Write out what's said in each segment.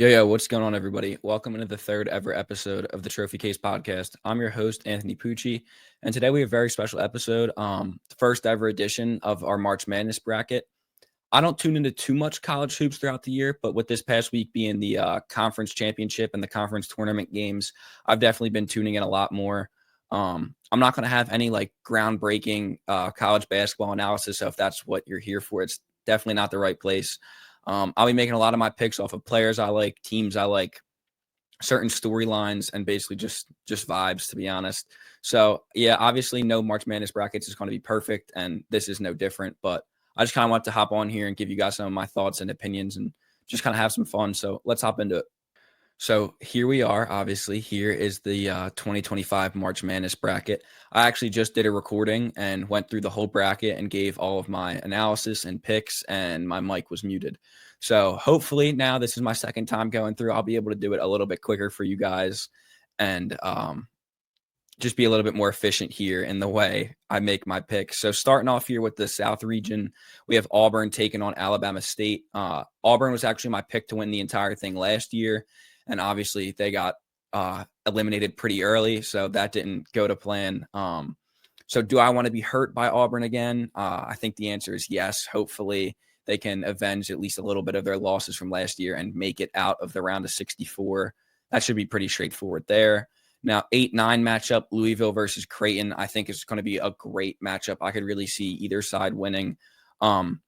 Yo, what's going on, everybody? Welcome into the third ever episode of the Trophy Case Podcast. I'm your host, Anthony Pucci, and today we have a very special episode, the first ever edition of our March Madness bracket. I don't tune into too much college hoops throughout the year, but with this past week being the conference championship and the conference tournament games, I've definitely been tuning in a lot more. I'm not going to have any like groundbreaking college basketball analysis, so if that's what you're here for, it's definitely not the right place. I'll be making a lot of my picks off of players I like, teams I like, certain storylines, and basically just vibes, to be honest. So yeah, obviously no March Madness brackets is going to be perfect, and this is no different. But I just kind of want to hop on here and give you guys some of my thoughts and opinions, and just kind of have some fun. So let's hop into it. So here we are. Obviously, here is the 2025 March Madness bracket. I actually just did a recording and went through the whole bracket and gave all of my analysis and picks, and my mic was muted. So hopefully now this is my second time going through. I'll be able to do it a little bit quicker for you guys, and just be a little bit more efficient here in the way I make my picks. So starting off here with the South region, we have Auburn taking on Alabama State. Auburn was actually my pick to win the entire thing last year, and obviously they got eliminated pretty early, so that didn't go to plan. So do I want to be hurt by Auburn again? I think the answer is yes. Hopefully they can avenge at least a little bit of their losses from last year and make it out of the round of 64. That should be pretty straightforward there. Now, 8-9 matchup, Louisville versus Creighton, I think is going to be a great matchup. I could really see either side winning. I'm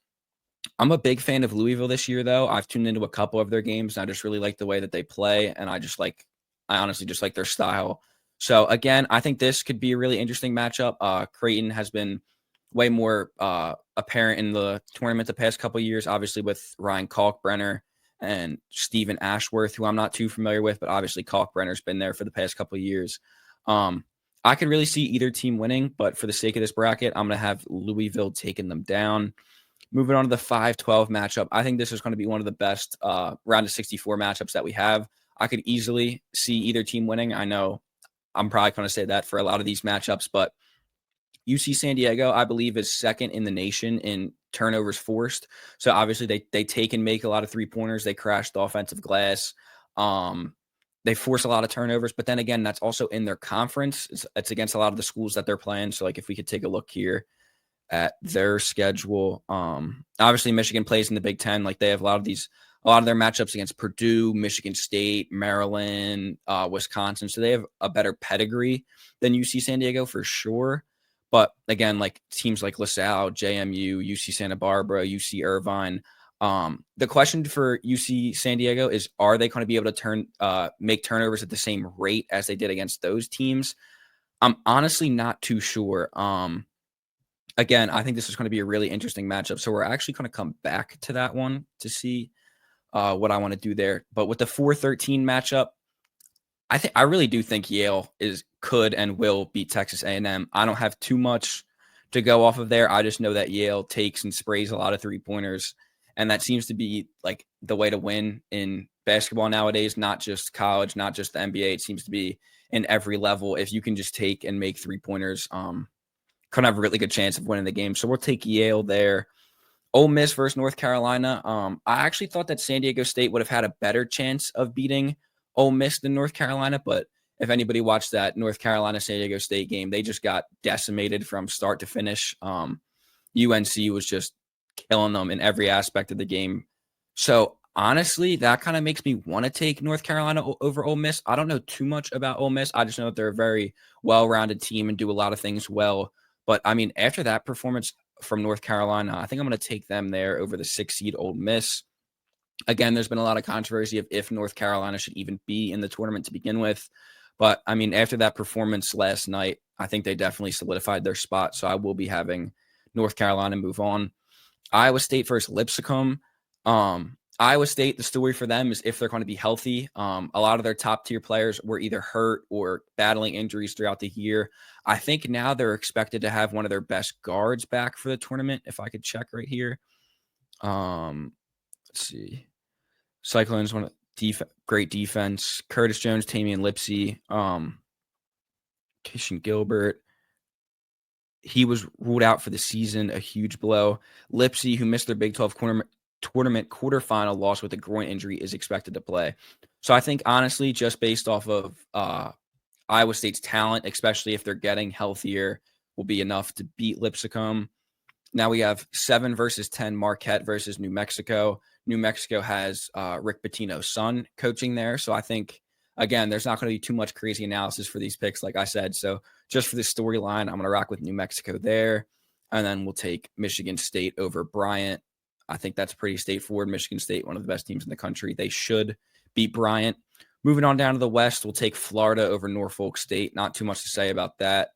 a big fan of Louisville this year, though. I've tuned into a couple of their games, and I just really like the way that they play, and I honestly just like their style. So again, I think this could be a really interesting matchup. Creighton has been way more apparent in the tournament the past couple of years, obviously with Ryan Kalkbrenner and Stephen Ashworth, who I'm not too familiar with, but obviously Kalkbrenner's been there for the past couple of years. I could really see either team winning, but for the sake of this bracket, I'm going to have Louisville taking them down. Moving on to the 5-12 matchup, I think this is going to be one of the best round of 64 matchups that we have. I could easily see either team winning. I know I'm probably going to say that for a lot of these matchups, but UC San Diego, I believe, is second in the nation in turnovers forced. So obviously they take and make a lot of 3-pointers. They crash the offensive glass. They force a lot of turnovers, but then again, that's also in their conference. It's against a lot of the schools that they're playing. So like if we could take a look here at their schedule, obviously Michigan plays in the Big Ten. Like they have a lot of their matchups against Purdue, Michigan State, Maryland, Wisconsin. So they have a better pedigree than UC San Diego for sure. But again, like teams like LaSalle, JMU, UC Santa Barbara, UC Irvine. The question for UC San Diego is, are they going to be able to make turnovers at the same rate as they did against those teams? I'm honestly not too sure. Again, I think this is going to be a really interesting matchup. So we're actually going to come back to that one to see what I want to do there. But with the 4-13 matchup, I really do think Yale could and will beat Texas A&M. I don't have too much to go off of there. I just know that Yale takes and sprays a lot of 3-pointers, and that seems to be like the way to win in basketball nowadays, not just college, not just the NBA. It seems to be in every level. If you can just take and make 3-pointers, kind of have a really good chance of winning the game. So we'll take Yale there. Ole Miss versus North Carolina. I actually thought that San Diego State would have had a better chance of beating Ole Miss than North Carolina, but if anybody watched that North Carolina San Diego State game, they just got decimated from start to finish. UNC was just killing them in every aspect of the game. So honestly, that kind of makes me want to take North Carolina over Ole Miss. I don't know too much about Ole Miss. I just know that they're a very well-rounded team and do a lot of things well. But I mean, after that performance from North Carolina, I think I'm going to take them there over the 6-seed Ole Miss. Again, there's been a lot of controversy of if North Carolina should even be in the tournament to begin with. But I mean, after that performance last night, I think they definitely solidified their spot. So I will be having North Carolina move on. Iowa State versus Lipscomb. Iowa State, the story for them is if they're going to be healthy. A lot of their top tier players were either hurt or battling injuries throughout the year. I think now they're expected to have one of their best guards back for the tournament. If I could check right here. Let's see. Cyclones, great defense. Curtis Jones, Tamian Lipsey, Keishan Gilbert. He was ruled out for the season, a huge blow. Lipsey, who missed their Big 12 tournament quarterfinal loss with a groin injury is expected to play. So I think, honestly, just based off of Iowa State's talent, especially if they're getting healthier, will be enough to beat Lipscomb. Now we have 7 versus 10 Marquette versus New Mexico. New Mexico has Rick Pitino's son coaching there. So I think, again, there's not going to be too much crazy analysis for these picks, like I said. So just for the storyline, I'm going to rock with New Mexico there. And then we'll take Michigan State over Bryant. I think that's pretty straightforward. Michigan State, one of the best teams in the country. They should beat Bryant. Moving on down to the West, we'll take Florida over Norfolk State. Not too much to say about that.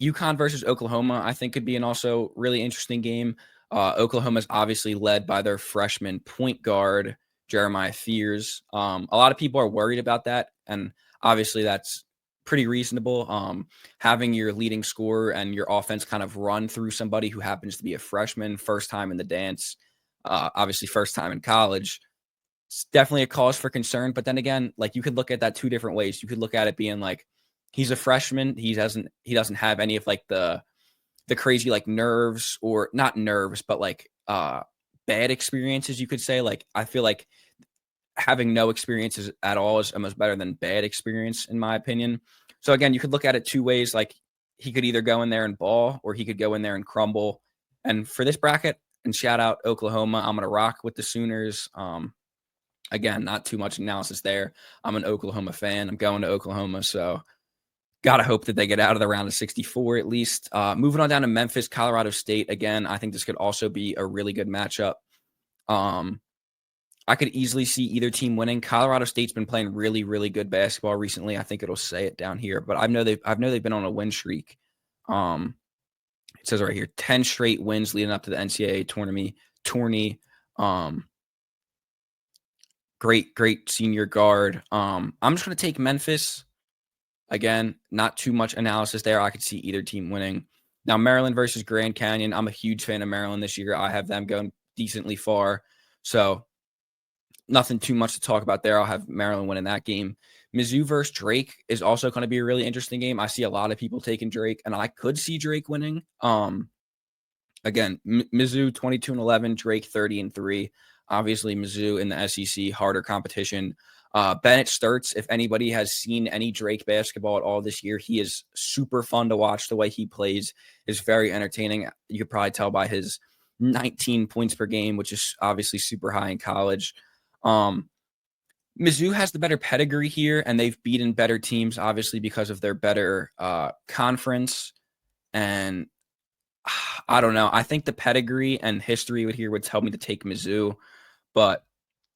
UConn versus Oklahoma, I think, could be an also really interesting game. Oklahoma is obviously led by their freshman point guard, Jeremiah Fears. A lot of people are worried about that, and obviously that's pretty reasonable. Having your leading scorer and your offense kind of run through somebody who happens to be a freshman, first time in the dance, obviously first time in college, it's definitely a cause for concern. But then again, like, you could look at that 2 different ways. You could look at it being like, he's a freshman. He doesn't have any of like the crazy like nerves, or not nerves, but like bad experiences, you could say. Like, I feel like having no experiences at all is almost better than bad experience, in my opinion. So again, you could look at it 2 ways. Like, he could either go in there and ball, or he could go in there and crumble. And for this bracket, and shout out Oklahoma, I'm gonna rock with the Sooners. Again, not too much analysis there. I'm an Oklahoma fan. I'm going to Oklahoma, so got to hope that they get out of the round of 64 at least. Moving on down to Memphis, Colorado State. Again, I think this could also be a really good matchup. I could easily see either team winning. Colorado State's been playing really, really good basketball recently. I think it'll say it down here, but I know they've been on a win streak. It says right here, 10 straight wins leading up to the NCAA tourney. Great senior guard. I'm just going to take Memphis. Again, not too much analysis there. I could see either team winning. Now, Maryland versus Grand Canyon. I'm a huge fan of Maryland this year. I have them going decently far. So nothing too much to talk about there. I'll have Maryland winning that game. Mizzou versus Drake is also going to be a really interesting game. I see a lot of people taking Drake, and I could see Drake winning. Again, Mizzou 22-11, Drake 30-3. Obviously, Mizzou in the SEC, harder competition. Bennett Sturts, if anybody has seen any Drake basketball at all this year, he is super fun to watch. The way he plays is very entertaining. You could probably tell by his 19 points per game, which is obviously super high in college. Mizzou has the better pedigree here, and they've beaten better teams, obviously, because of their better conference. And I don't know. I think the pedigree and history would tell me to take Mizzou, but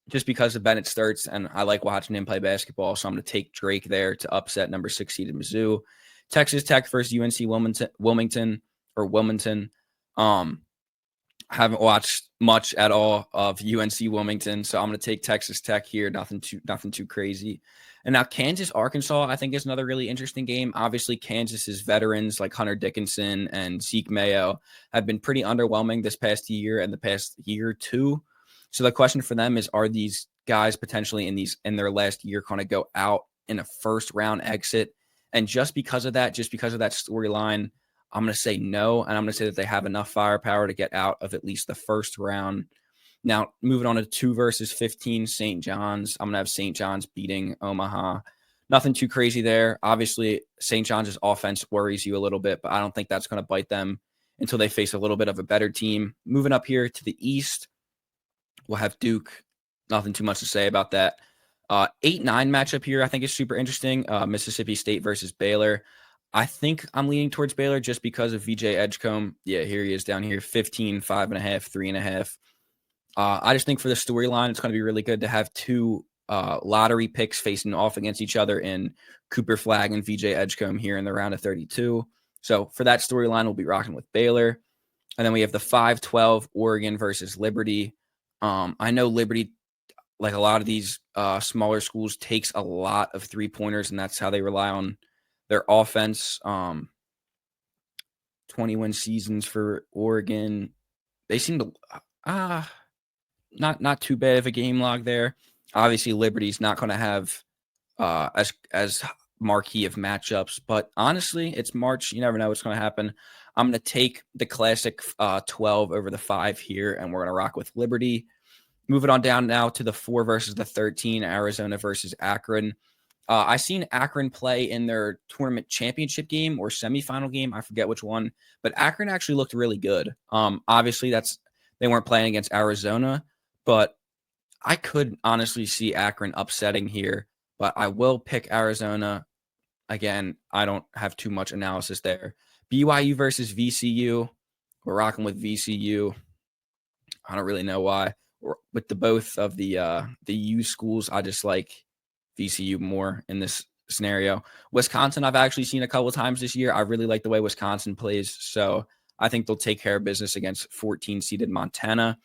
just because of Bennett Sturts, and I like watching him play basketball, so I'm going to take Drake there to upset number 6 seeded Mizzou. Texas Tech versus UNC Wilmington. Haven't watched much at all of UNC Wilmington, so I'm going to take Texas Tech here. Nothing too crazy. And now Kansas Arkansas, I think, is another really interesting game. Obviously, Kansas's veterans like Hunter Dickinson and Zeke Mayo have been pretty underwhelming this past year and the past year or two. So the question for them is, are these guys potentially in their last year going to go out in a first round exit? And just because of that storyline, I'm going to say no. And I'm going to say that they have enough firepower to get out of at least the first round. Now, moving on to 2 versus 15, St. John's. I'm going to have St. John's beating Omaha. Nothing too crazy there. Obviously, St. John's offense worries you a little bit, but I don't think that's going to bite them until they face a little bit of a better team. Moving up here to the East, we'll have Duke. Nothing too much to say about that. 8-9 matchup here, I think, is super interesting. Mississippi State versus Baylor. I think I'm leaning towards Baylor just because of VJ Edgecombe. Yeah, here he is down here, 15, 5.5, 3.5. I just think for the storyline, it's going to be really good to have 2 lottery picks facing off against each other in Cooper Flagg and VJ Edgecombe here in the round of 32. So for that storyline, we'll be rocking with Baylor. And then we have the 5-12 Oregon versus Liberty. I know Liberty, like a lot of these smaller schools, takes a lot of 3-pointers, and that's how they rely on their offense. 20-win seasons for Oregon. They seem to not too bad of a game log there. Obviously, Liberty's not going to have as marquee of matchups, but honestly, it's March. You never know what's going to happen. I'm going to take the classic 12 over the 5 here, and we're going to rock with Liberty. Moving on down now to the 4 versus the 13, Arizona versus Akron. I seen Akron play in their tournament championship game or semifinal game. I forget which one, but Akron actually looked really good. Obviously, they weren't playing against Arizona, but I could honestly see Akron upsetting here. But I will pick Arizona. Again, I don't have too much analysis there. BYU versus VCU. We're rocking with VCU. I don't really know why. With the both of the U schools, I just like VCU more in this scenario. Wisconsin, I've actually seen a couple of times this year. I really like the way Wisconsin plays, so I think they'll take care of business against 14-seeded Montana.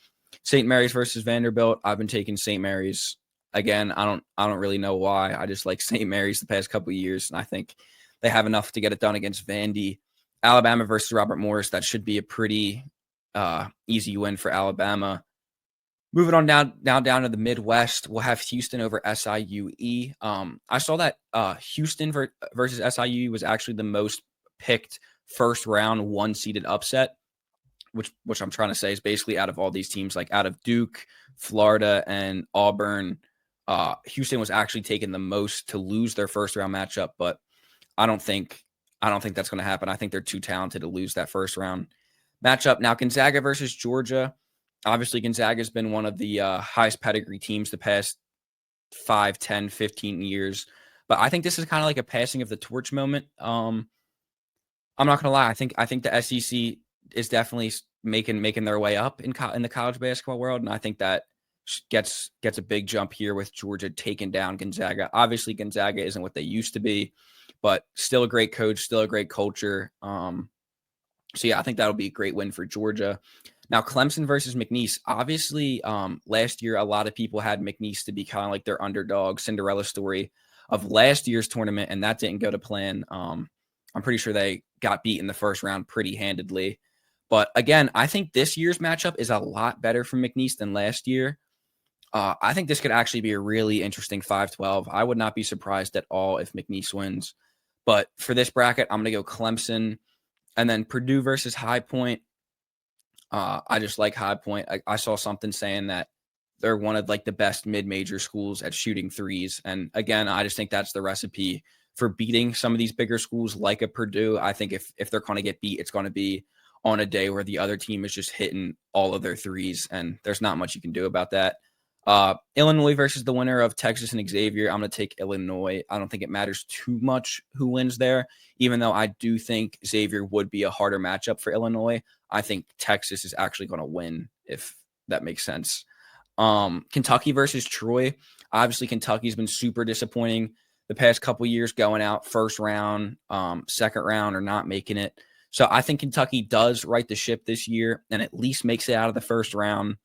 St. Mary's versus Vanderbilt. I've been taking St. Mary's. Again, I don't really know why. I just like St. Mary's the past couple of years, and I think they have enough to get it done against Vandy. Alabama versus Robert Morris. That should be a pretty easy win for Alabama. Moving on down to the Midwest, we'll have Houston over SIUE. I saw that Houston versus SIUE was actually the most picked first round 1-seeded upset, which I'm trying to say is basically out of all these teams, like out of Duke, Florida, and Auburn, Houston was actually taking the most to lose their first round matchup. But I don't think that's going to happen. I think they're too talented to lose that first round matchup. Now, Gonzaga versus Georgia. Obviously, Gonzaga has been one of the highest pedigree teams the past 5, 10, 15 years. But I think this is kind of like a passing of the torch moment. I'm not going to lie. I think the SEC is definitely making their way up in the college basketball world. And I think that gets a big jump here with Georgia taking down Gonzaga. Obviously, Gonzaga isn't what they used to be, but still a great coach, still a great culture. So, yeah, I think that'll be a great win for Georgia. Now, Clemson versus McNeese. Obviously, last year, a lot of people had McNeese to be kind of like their underdog Cinderella story of last year's tournament, and that didn't go to plan. I'm pretty sure they got beat in the first round pretty handedly. But again, I think this year's matchup is a lot better for McNeese than last year. I think this could actually be a really interesting 5-12. I would not be surprised at all if McNeese wins. But for this bracket, I'm going to go Clemson. And then Purdue versus High Point. I just like High Point. I saw something saying that they're one of like the best mid-major schools at shooting threes. And again, I just think that's the recipe for beating some of these bigger schools like a Purdue. I think if they're going to get beat, it's going to be on a day where the other team is just hitting all of their threes, and there's not much you can do about that. Illinois versus the winner of Texas and Xavier. I'm going to take Illinois. I don't think it matters too much who wins there, even though I do think Xavier would be a harder matchup for Illinois. I think Texas is actually going to win, if that makes sense. Kentucky versus Troy. Obviously, Kentucky's been super disappointing the past couple years, going out first round, second round, or not making it. So I think Kentucky does right the ship this year and at least makes it out of the first round.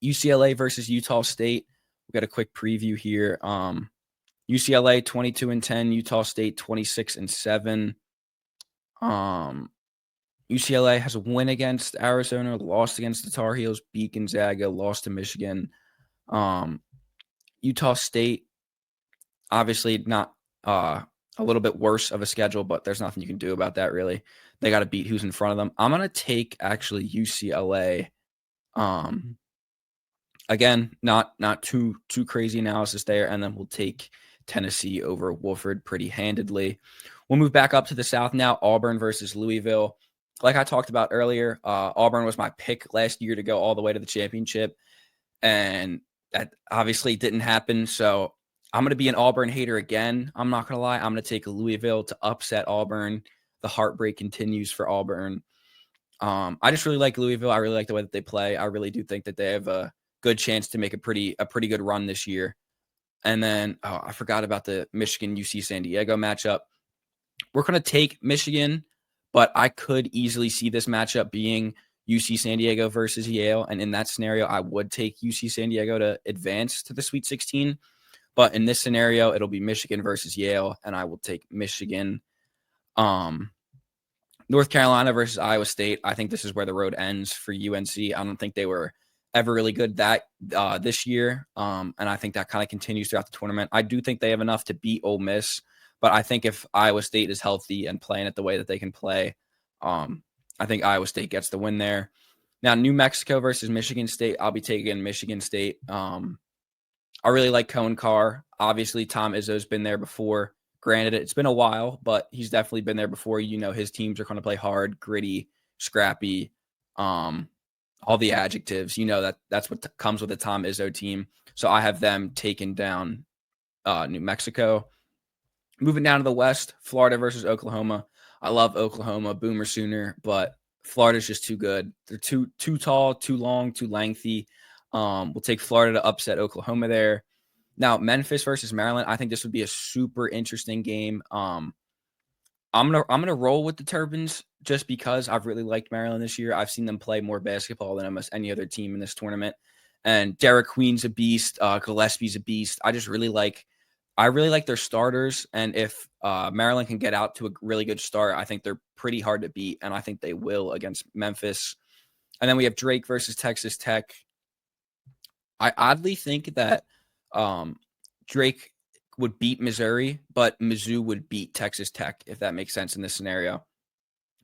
UCLA versus Utah State. We got a quick preview here. UCLA 22-10, Utah State 26-7. UCLA has a win against Arizona, lost against the Tar Heels, beat Gonzaga, lost to Michigan. Utah State, obviously not a little bit worse of a schedule, but there's nothing you can do about that, really. They got to beat who's in front of them. I'm going to take, actually, UCLA. Again, not too crazy analysis there, and then we'll take Tennessee over Wofford pretty handedly. We'll move back up to the South now, Auburn versus Louisville. Like I talked about earlier, Auburn was my pick last year to go all the way to the championship, and that obviously didn't happen. So I'm going to be an Auburn hater again. I'm not going to lie. I'm going to take Louisville to upset Auburn. The heartbreak continues for Auburn. I just really like Louisville. I really like the way that they play. I really do think that they have a good chance to make a pretty good run this year. And then I forgot about the Michigan UC San Diego matchup. We're going to take Michigan, but I could easily see this matchup being UC San Diego versus Yale. And in that scenario, I would take UC San Diego to advance to the Sweet 16. But in this scenario, it'll be Michigan versus Yale, and I will take Michigan. North Carolina versus Iowa State. I think this is where the road ends for UNC. I don't think they were ever really good this year. And I think that kind of continues throughout the tournament. I do think they have enough to beat Ole Miss, but I think if Iowa State is healthy and playing it the way that they can play, I think Iowa State gets the win there. Now, New Mexico versus Michigan State, I'll be taking Michigan State. I really like Cohen Carr. Obviously, Tom Izzo's been there before. Granted, it's been a while, but he's definitely been there before. His teams are going to play hard, gritty, scrappy, all the adjectives. That's what comes with a Tom Izzo team. So I have them taking down New Mexico. Moving down to the West, Florida versus Oklahoma. I love Oklahoma, Boomer Sooner, but Florida's just too good. They're too tall, too long, too lengthy. We'll take Florida to upset Oklahoma there. Now, Memphis versus Maryland. I think this would be a super interesting game. I'm gonna roll with the Turbans just because I've really liked Maryland this year. I've seen them play more basketball than almost any other team in this tournament. And Derek Queen's a beast. Gillespie's a beast. I really like their starters. And if Maryland can get out to a really good start, I think they're pretty hard to beat. And I think they will against Memphis. And then we have Drake versus Texas Tech. I oddly think that Drake would beat Missouri, but Mizzou would beat Texas Tech, if that makes sense in this scenario.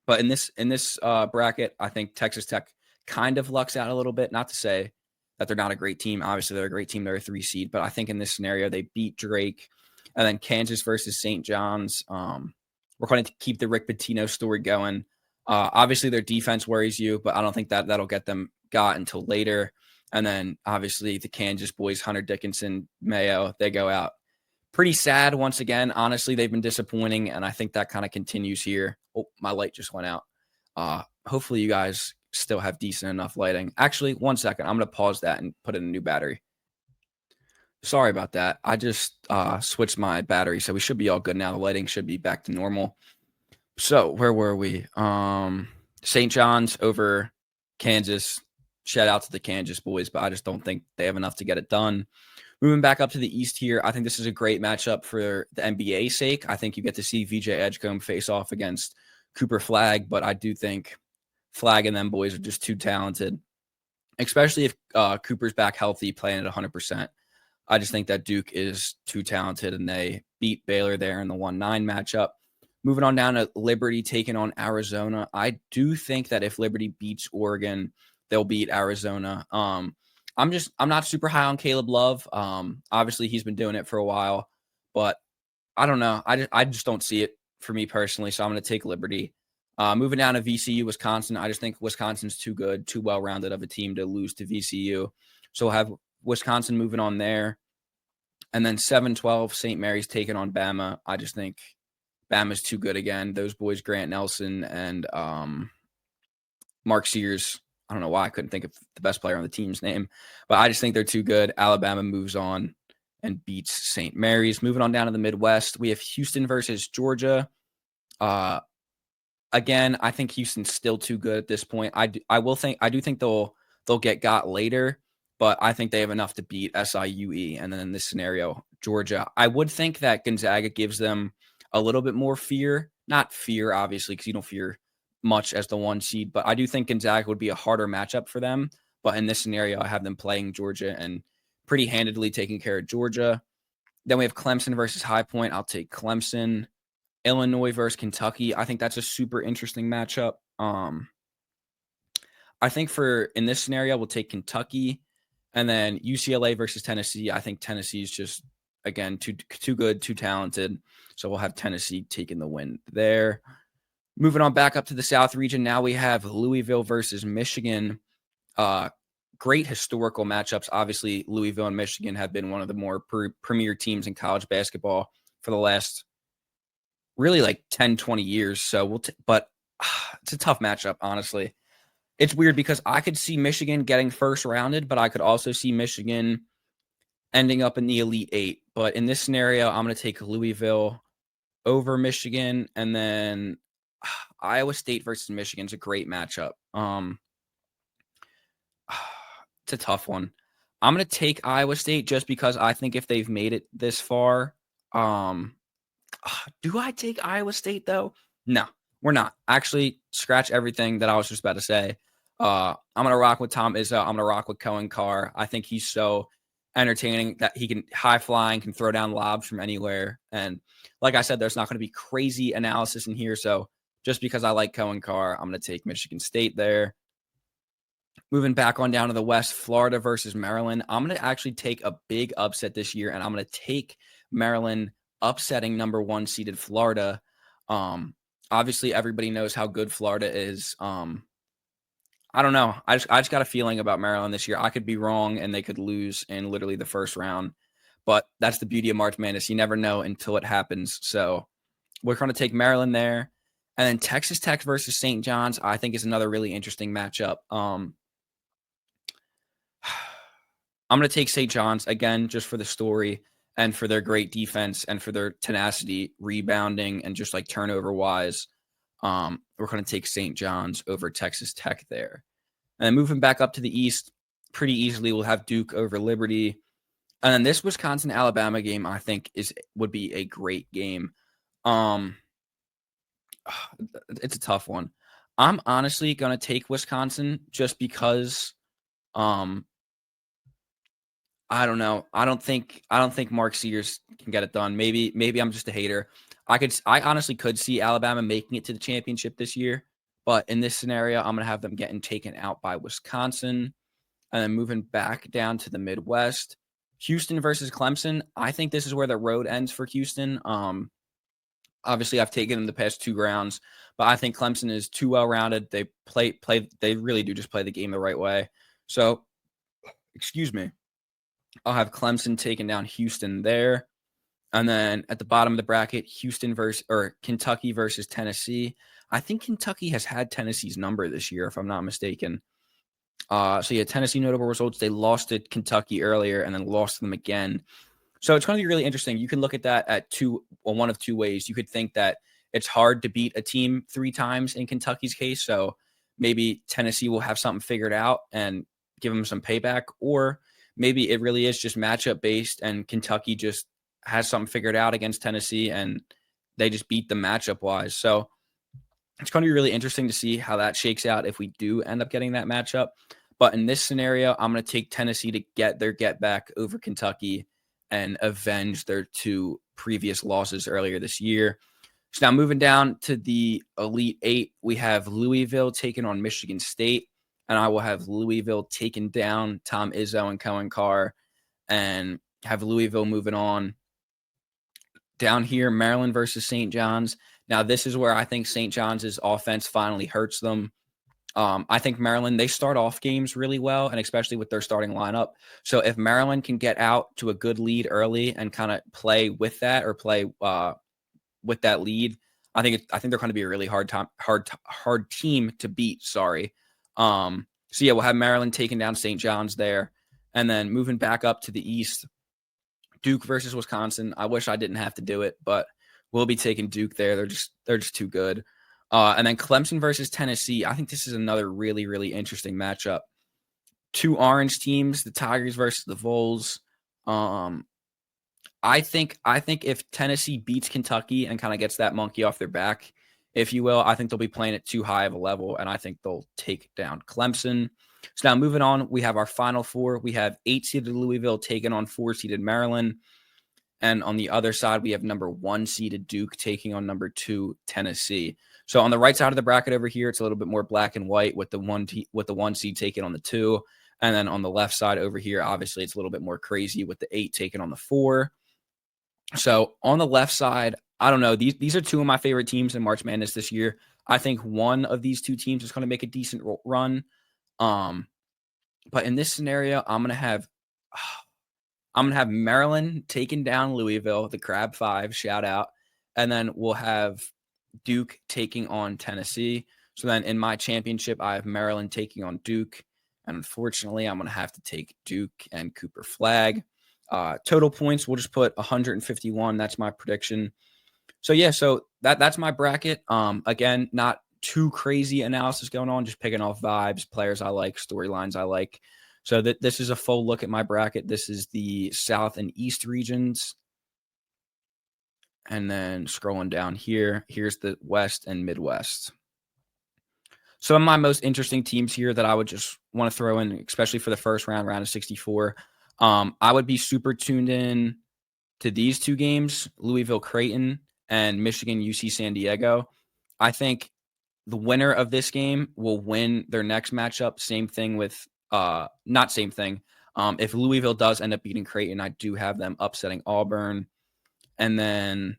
But in this bracket, I think Texas Tech kind of lucks out a little bit. Not to say that they're not a great team. Obviously, they're a great team. They're a 3 seed. But I think in this scenario, they beat Drake. And then Kansas versus St. John's. We're going to keep the Rick Pitino story going. Obviously, their defense worries you, but I don't think that'll get them got until later. And then, obviously, the Kansas boys, Hunter Dickinson, Mayo, they go out. Pretty sad once again. Honestly, they've been disappointing, and I think that kind of continues here. Oh, my light just went out. Hopefully, you guys still have decent enough lighting. Actually, 1 second. I'm going to pause that and put in a new battery. Sorry about that. I just switched my battery, so we should be all good now. The lighting should be back to normal. So, where were we? St. John's over Kansas. Shout out to the Kansas boys, but I just don't think they have enough to get it done. Moving back up to the East here, I think this is a great matchup for the NBA sake. I think you get to see VJ Edgecombe face off against Cooper Flagg, but I do think Flagg and them boys are just too talented, especially if Cooper's back healthy, playing at 100%. I just think that Duke is too talented, and they beat Baylor there in the 1-9 matchup. Moving on down to Liberty taking on Arizona. I do think that if Liberty beats Oregon, they'll beat Arizona. I'm not super high on Caleb Love. Obviously he's been doing it for a while, but I don't know. I just don't see it for me personally. So I'm going to take Liberty. Moving down to VCU, Wisconsin. I just think Wisconsin's too good, too well-rounded of a team to lose to VCU. So we'll have Wisconsin moving on there. And then 7-12, St. Mary's taking on Bama. I just think Bama's too good again. Those boys, Grant Nelson and Mark Sears. I don't know why I couldn't think of the best player on the team's name, but I just think they're too good. Alabama moves on and beats St. Mary's. Moving on down to the Midwest, we have Houston versus Georgia. Again, I think Houston's still too good at this point. I do think they'll get got later, but I think they have enough to beat SIUE. And then in this scenario, Georgia. I would think that Gonzaga gives them a little bit more fear. Not fear, obviously, because you don't fear much as the 1 seed, but I do think Gonzaga would be a harder matchup for them. But in this scenario, I have them playing Georgia and pretty handedly taking care of Georgia. Then we have Clemson versus High Point. I'll take Clemson. Illinois versus Kentucky. I think that's a super interesting matchup. I think in this scenario, we'll take Kentucky. And then UCLA versus Tennessee. I think Tennessee is just, again, too good, too talented. So we'll have Tennessee taking the win there. Moving on back up to the South region, now we have Louisville versus Michigan. Great historical matchups. Obviously, Louisville and Michigan have been one of the more premier teams in college basketball for the last really like 10, 20 years. So but it's a tough matchup, honestly. It's weird because I could see Michigan getting first rounded, but I could also see Michigan ending up in the Elite Eight. But in this scenario, I'm going to take Louisville over Michigan, and then Iowa State versus Michigan is a great matchup. It's a tough one. I'm going to take Iowa State just because I think if they've made it this far, do I take Iowa State though? No, we're not. Actually, scratch everything that I was just about to say. I'm going to rock with Tom Izzo. I'm going to rock with Cohen Carr. I think he's so entertaining that he can high flying, can throw down lobs from anywhere. And like I said, there's not going to be crazy analysis in here. So just because I like Cohen Carr, I'm going to take Michigan State there. Moving back on down to the West, Florida versus Maryland. I'm going to actually take a big upset this year, and I'm going to take Maryland upsetting number 1 seeded Florida. Obviously, everybody knows how good Florida is. I don't know. I just got a feeling about Maryland this year. I could be wrong, and they could lose in literally the first round. But that's the beauty of March Madness. You never know until it happens. So we're going to take Maryland there. And then Texas Tech versus St. John's, I think, is another really interesting matchup. I'm going to take St. John's again, just for the story and for their great defense and for their tenacity, rebounding, and just like turnover wise. We're going to take St. John's over Texas Tech there. And then moving back up to the East, pretty easily, we'll have Duke over Liberty. And then this Wisconsin-Alabama game, I think, would be a great game. It's a tough one. I'm honestly going to take Wisconsin just because I don't know. I don't think Mark Sears can get it done. Maybe I'm just a hater. I honestly could see Alabama making it to the championship this year, but in this scenario, I'm going to have them getting taken out by Wisconsin. And then moving back down to the Midwest, Houston versus Clemson. I think this is where the road ends for Houston. Obviously, I've taken them the past 2 rounds, but I think Clemson is too well-rounded. They they really do just play the game the right way. So, excuse me. I'll have Clemson taking down Houston there. And then at the bottom of the bracket, Kentucky versus Tennessee. I think Kentucky has had Tennessee's number this year, if I'm not mistaken. So yeah, Tennessee notable results. They lost to Kentucky earlier and then lost to them again. So it's going to be really interesting. You can look at that at one of 2 ways. You could think that it's hard to beat a team 3 times in Kentucky's case. So maybe Tennessee will have something figured out and give them some payback, or maybe it really is just matchup based and Kentucky just has something figured out against Tennessee and they just beat them matchup wise. So it's going to be really interesting to see how that shakes out if we do end up getting that matchup. But in this scenario, I'm going to take Tennessee to get their get back over Kentucky and avenge their 2 previous losses earlier this year. So now moving down to the Elite 8, we have Louisville taking on Michigan State, and I will have Louisville taking down Tom Izzo and Cohen Carr and have Louisville moving on. Down here, Maryland versus St. John's. Now, this is where I think St. John's' offense finally hurts them. I think Maryland, they start off games really well, and especially with their starting lineup. So if Maryland can get out to a good lead early and kind of play with that or play with that lead, I think they're going to be a really hard team to beat. Sorry. So yeah, we'll have Maryland taking down St. John's there, and then moving back up to the East, Duke versus Wisconsin. I wish I didn't have to do it, but we'll be taking Duke there. They're just too good. And then Clemson versus Tennessee. I think this is another really, really interesting matchup. 2 orange teams, the Tigers versus the Vols. I think if Tennessee beats Kentucky and kind of gets that monkey off their back, if you will, I think they'll be playing at too high of a level, and I think they'll take down Clemson. So now moving on, we have our final 4. We have 8-seeded Louisville taking on 4-seeded Maryland. And on the other side, we have number 1 seeded Duke taking on number 2 Tennessee. So on the right side of the bracket over here, it's a little bit more black and white with the 1 seed taking on the 2. And then on the left side over here, obviously it's a little bit more crazy with the 8 taking on the 4. So on the left side, I don't know. These are 2 of my favorite teams in March Madness this year. I think one of these 2 teams is going to make a decent run. But in this scenario, I'm gonna have Maryland taking down Louisville, the Crab 5, shout out, and then we'll have Duke taking on Tennessee. So then in my championship, I have Maryland taking on Duke, and unfortunately, I'm gonna have to take Duke and Cooper Flag. Total points, we'll just put 151. That's my prediction. So yeah, so that's my bracket. Again, not too crazy analysis going on, just picking off vibes, players I like, storylines I like. So this is a full look at my bracket. This is the South and East regions. And then scrolling down here, here's the West and Midwest. Some of my most interesting teams here that I would just want to throw in, especially for the first round of 64. I would be super tuned in to these 2 games, Louisville Creighton and Michigan UC San Diego. I think the winner of this game will win their next matchup. Same thing with not same thing. If Louisville does end up beating Creighton, I do have them upsetting Auburn. And then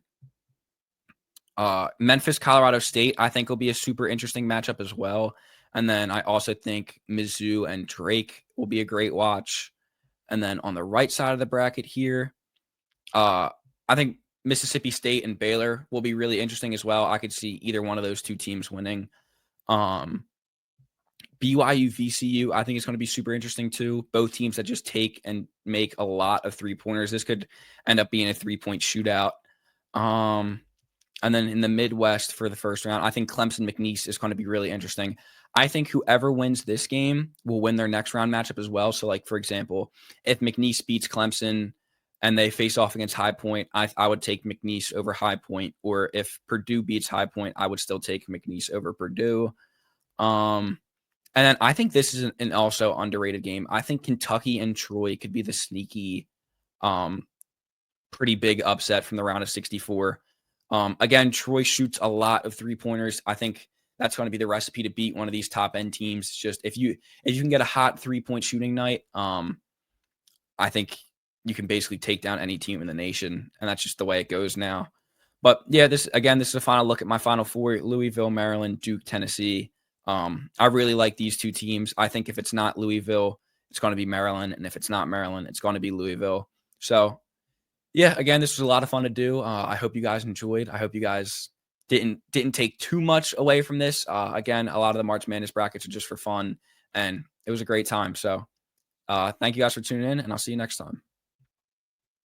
Memphis, Colorado State, I think will be a super interesting matchup as well. And then I also think Mizzou and Drake will be a great watch. And then on the right side of the bracket here, I think Mississippi State and Baylor will be really interesting as well. I could see either one of those two teams winning. BYU, VCU, I think it's going to be super interesting too. Both teams that just take and make a lot of 3-pointers. This could end up being a 3-point shootout. And then in the Midwest for the first round, I think Clemson McNeese is going to be really interesting. I think whoever wins this game will win their next round matchup as well. So, like, for example, if McNeese beats Clemson and they face off against High Point, I would take McNeese over High Point. Or if Purdue beats High Point, I would still take McNeese over Purdue. And then I think this is an also underrated game. I think Kentucky and Troy could be the sneaky, pretty big upset from the round of 64. Again, Troy shoots a lot of 3-pointers. I think that's going to be the recipe to beat one of these top end teams. It's just if you can get a hot 3-point shooting night, I think you can basically take down any team in the nation, and that's just the way it goes now. But yeah, this is a final look at my Final Four: Louisville, Maryland, Duke, Tennessee. I really like these two teams. I think if it's not Louisville, it's going to be Maryland, and if it's not Maryland, it's going to be Louisville. So yeah, again, this was a lot of fun to do. I hope you guys enjoyed. I hope you guys didn't take too much away from this. Again, a lot of the March Madness brackets are just for fun, and it was a great time. So thank you guys for tuning in, and I'll see you next time.